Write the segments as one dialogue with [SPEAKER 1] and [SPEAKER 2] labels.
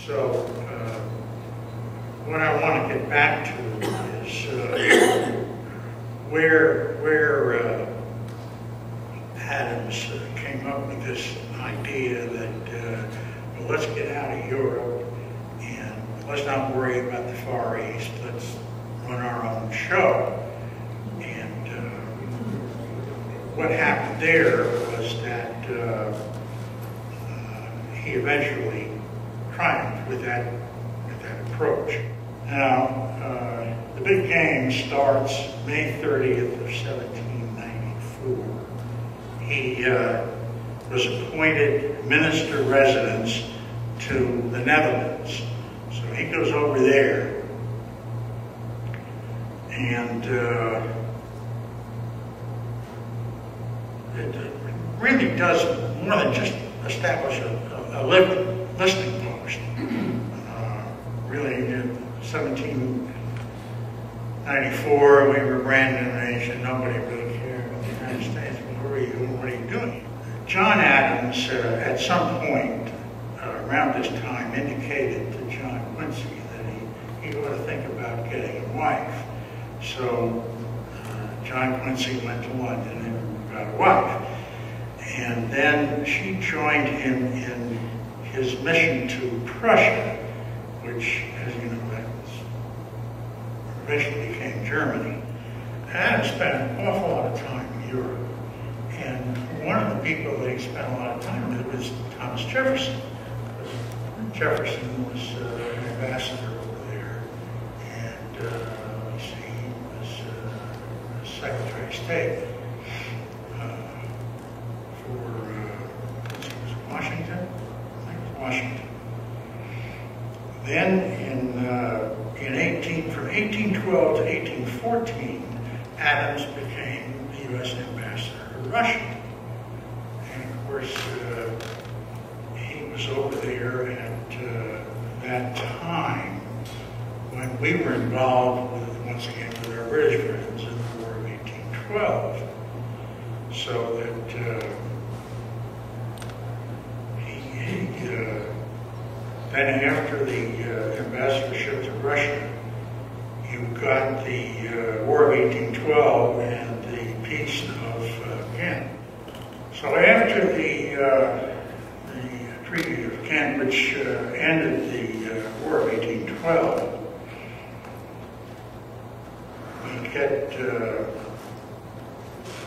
[SPEAKER 1] So what I want to get back to is where Adams came up with this idea that, well, let's get out of Europe and let's not worry about the Far East. Let's run our own show. And what happened there was that he eventually triumphed with that approach. Now, the big game starts May 30th of 1794. He was appointed minister residence to the Netherlands. So he goes over there, and it really does more than just establish a listening post. Really, in 1794, we were brand new nation. Nobody really cared about the United States. Well, who are you? What are you doing? John Adams, at some point around this time, indicated to John Quincy that he ought to think about getting a wife. So John Quincy went to London and got a wife. And then she joined him in his mission to Prussia, which, as you know, eventually became Germany. Adams spent an awful lot of time in Europe. And one of the people that he spent a lot of time with was Thomas Jefferson. Jefferson was an ambassador over there. And let's see, he was Secretary of State for Washington? I think it was Washington. Then from 1812 to 1814, Adams became the U.S. ambassador to Russia. And of course, he was over there at that time when we were involved with, once again, with our British friends in the War of 1812. So that then after the ambassadorship to Russia, you got the War of 1812 and the Peace of Ghent. So after the Treaty of Ghent, which ended the War of 1812,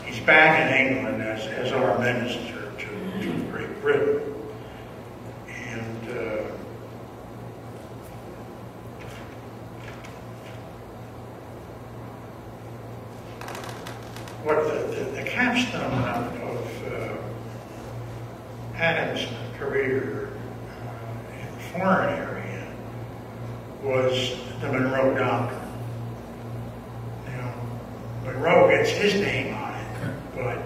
[SPEAKER 1] he's back in England as our minister to Great Britain. And what the capstone of Adams' career in the foreign area was the Monroe Doctrine. Now, Monroe gets his name on it, but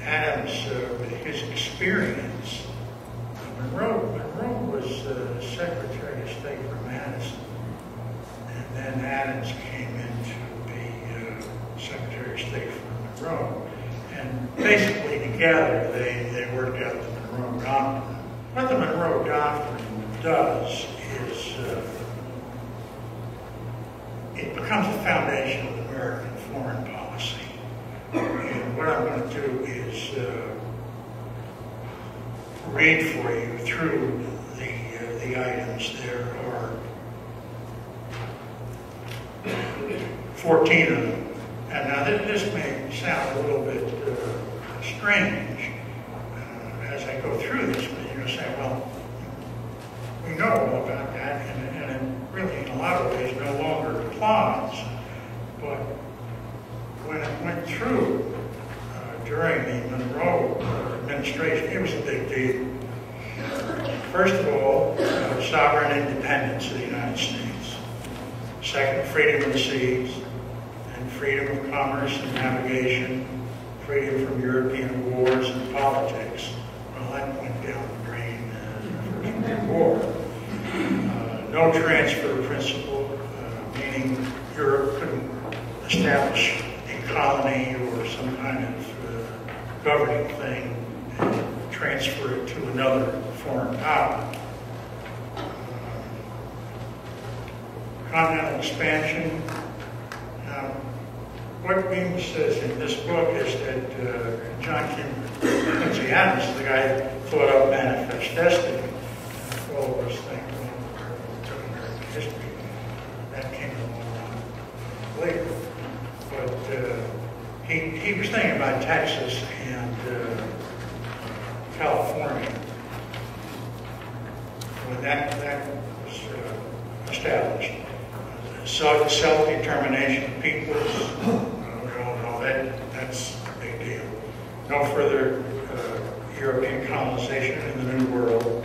[SPEAKER 1] Adams, with his experience, Monroe was Secretary of State for Madison, and then Adams came in to be Secretary of State for Monroe. And basically together they worked out the Monroe Doctrine. What the Monroe Doctrine does is it becomes the foundation of American foreign policy. And what I'm going to do is read for you through the items. There are 14 of them. And now this may sound a little bit strange as I go through this, but you're going to say, well, we know all about that, and it really, in a lot of ways, no longer applies. But when it went through during the Monroe administration, it was a big deal. First of all, sovereign independence of the United States. Second, freedom of the seas. Freedom of commerce and navigation, freedom from European wars and politics. Well, that went down the drain in the First World War. No transfer principle, meaning Europe couldn't establish a colony or some kind of governing thing and transfer it to another foreign power. continental expansion. What Beam says in this book is that John Quincy Adams, the guy who thought up Manifest Destiny, all of us think took American history. That came along later. But he was thinking about Texas and California when that was established. So self-determination of peoples, we all know that's a big deal. No further European colonization in the New World.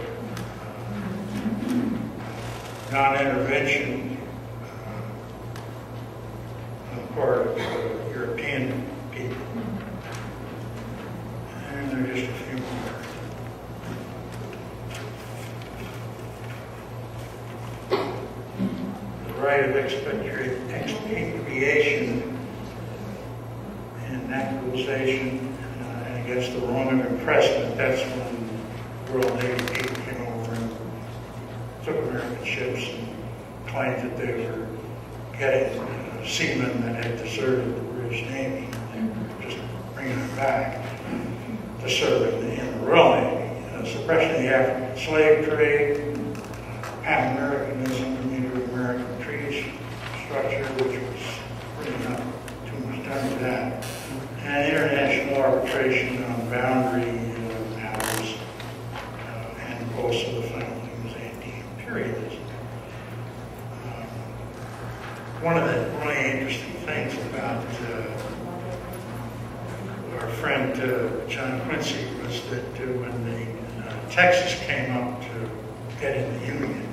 [SPEAKER 1] Non-intervention on the part of European people. And there are just a few more. Right of expatriation and naturalization and against the wrong of impressment. That's when World Navy people came over and took American ships and claimed that they were getting seamen that had deserted the British Navy and just bringing them back to serve in the Royal Navy. Suppression of the African slave trade, Pan-Americanism, American treaty structure, which was really not too much done with that, and international arbitration on boundary matters, and also the final thing was anti-imperialism. One of the really interesting things about our friend John Quincy was that when Texas came up to get in the Union,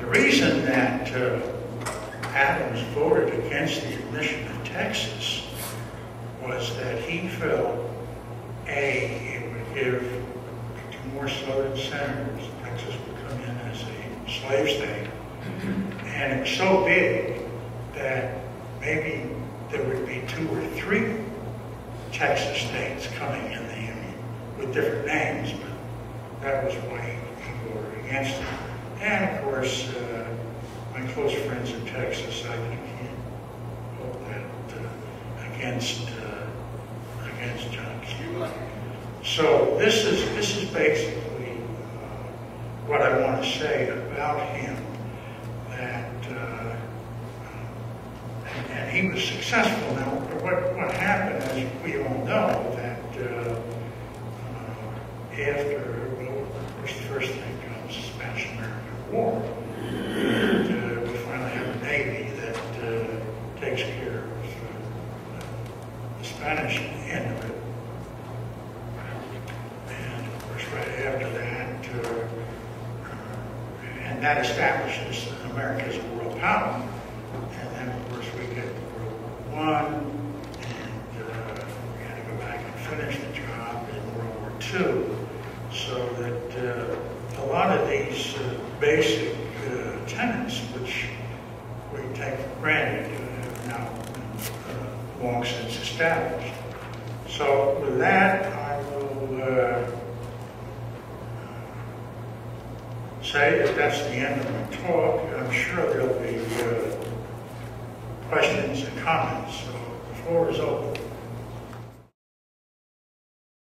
[SPEAKER 1] the reason that Adams voted against the admission of Texas was that he felt, it would give 2 more Southern senators. Texas would come in as a slave state. And it was so big that maybe there would be 2 or 3 Texas states coming in the Union with different names, but that was why he voted against it. And of course, my close friends in Texas, I can't hold that against John Q. So this is basically what I want to say about him. That and he was successful. Now, what happened, as we all know, that after the first thing comes, the Spanish-American War. And, we finally have a Navy that takes care of the Spanish end of it. And of course, right after that, and that establishes America as a world power. And then, of course, we get World War I, and we had to go back and finish the job in World War II. So that a lot of these basic tenets, which we take for granted, have now long since established. So with that, I will say that that's the end of my talk. I'm sure there'll be questions and comments, so the floor is open.